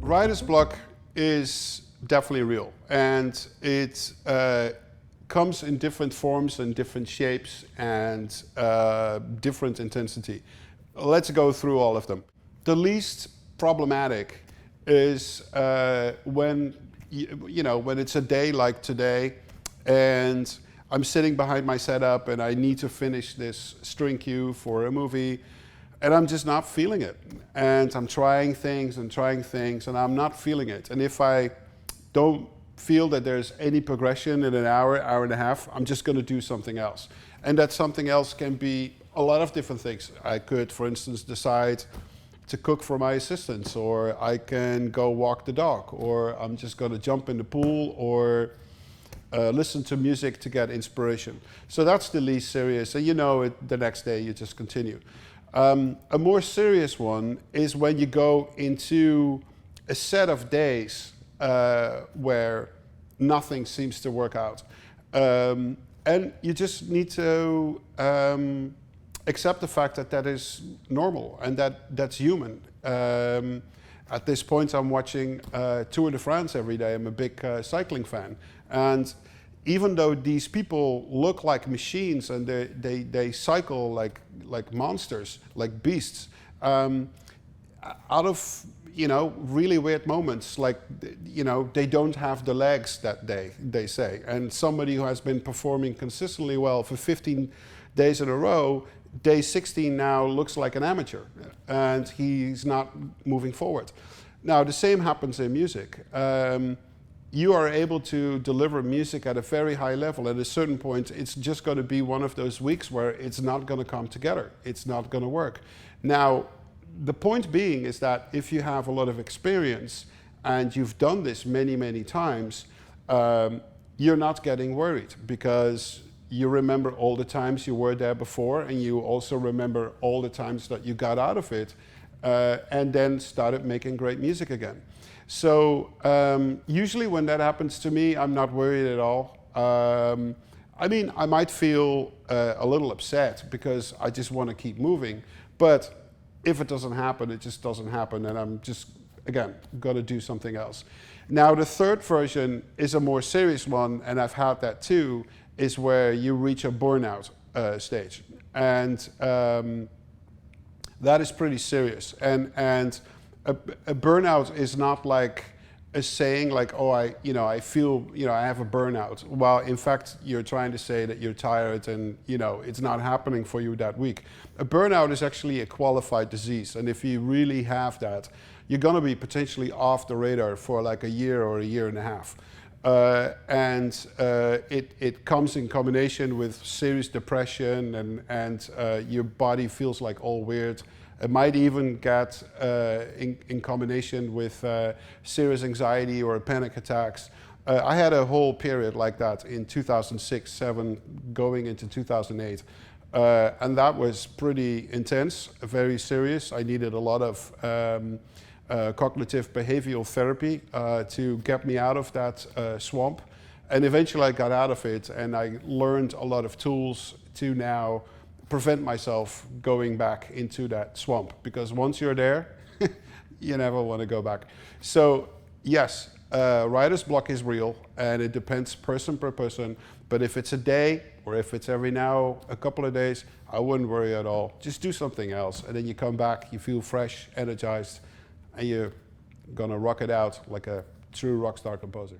Writer's block is definitely real, and it comes in different forms and different shapes and different intensity. Let's go through all of them. The least problematic is when when it's a day like today, and I'm sitting behind my setup and I need to finish this string cue for a movie, and I'm just not feeling it. And I'm trying things and I'm not feeling it. And if I don't feel that there's any progression in an hour, hour and a half, I'm just going to do something else. And that something else can be a lot of different things. I could, for instance, decide to cook for my assistants, or I can go walk the dog, or I'm just going to jump in the pool, or listen to music to get inspiration. So that's the least serious, and the next day you just continue. A more serious one is when you go into a set of days where nothing seems to work out. And you just need to accept the fact that that is normal and that's human. At this point, I'm watching Tour de France every day. I'm a big cycling fan. And even though these people look like machines and they cycle like monsters, like beasts, out of really weird moments, like they don't have the legs that day, they say. And somebody who has been performing consistently well for 15 days in a row, day 16 now looks like an amateur, and he's not moving forward. Now the same happens in music. You are able to deliver music at a very high level. At a certain point, it's just going to be one of those weeks where it's not going to come together. It's not going to work. Now, the point being is that if you have a lot of experience and you've done this many, many times, you're not getting worried, because you remember all the times you were there before, and you also remember all the times that you got out of it and then started making great music again. So usually when that happens to me, I'm not worried at all. I mean, I might feel a little upset because I just want to keep moving, but if it doesn't happen, it just doesn't happen, and I'm just, again, going to do something else. Now, the third version is a more serious one, and I've had that too, is where you reach a burnout stage. And that is pretty serious. And a burnout is not like a saying like, oh, I feel, I have a burnout. Well, in fact, you're trying to say that you're tired and, it's not happening for you that week. A burnout is actually a qualified disease. And if you really have that, you're going to be potentially off the radar for like a year or a year and a half. It comes in combination with serious depression, and your body feels like all weird. It might even get in combination with serious anxiety or panic attacks. I had a whole period like that in 2006, 2007, going into 2008. And that was pretty intense, very serious. I needed a lot of cognitive behavioral therapy to get me out of that swamp. And eventually I got out of it, and I learned a lot of tools to now prevent myself going back into that swamp, because once you're there, you never want to go back. So yes, writer's block is real, and it depends person per person. But if it's a day, or if it's every now a couple of days, I wouldn't worry at all. Just do something else, and then you come back, you feel fresh, energized, and you're gonna rock it out like a true rock star composer.